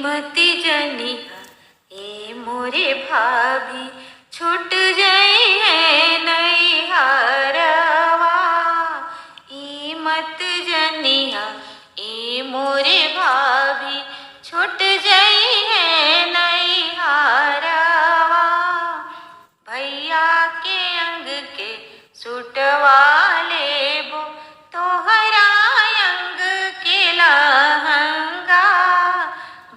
मती जनिया ए मोरे भाभी छूट जाई है नैहरवा। ई मत जनिया ए मोरे भाभी छूट जाई है नैहरवा। भैया के अंग के सुटवा लेबो तोहरा अंग के लहंगा।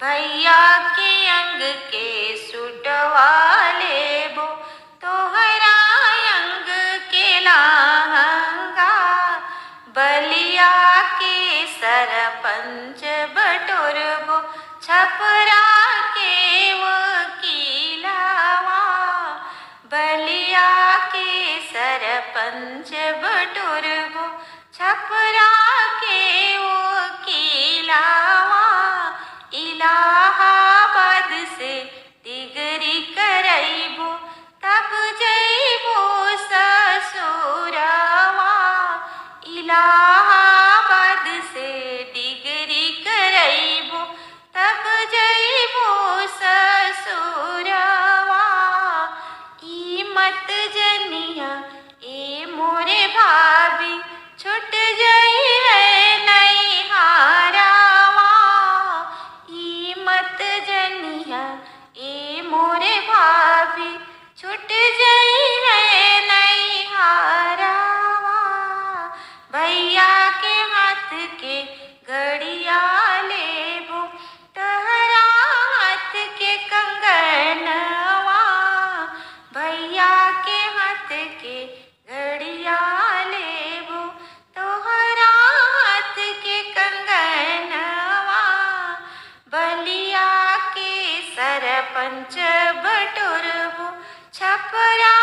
भैया के अंग के सुटवा लेबो तोहरा अंग के लहंगा। बलिया के सरपंच बटोरबो छपरा के वकीलवा। बलिया के सरपंच बटोरबो छपरा के वकीलवा। इलाहाबाद से डिग्री करैबो तब जइबो ससुरवा। इलाहाबाद से डिग्री करैबो तब जइबो ससुरवा। ई मत जनिया ए मोरे भाभी छूट जाई है नैहरवा। ई मत जनिया ए मोरे भाभी छूट जाई है नैहरवा। भैया के हाथ के घड़िया लेबो तहरा हाथ के कंगनवा। भैया के हाथ के घड़िया लेबो तोहरा हाथ के कंगनवा। बलिया के सरपंच बटोरबो छपरा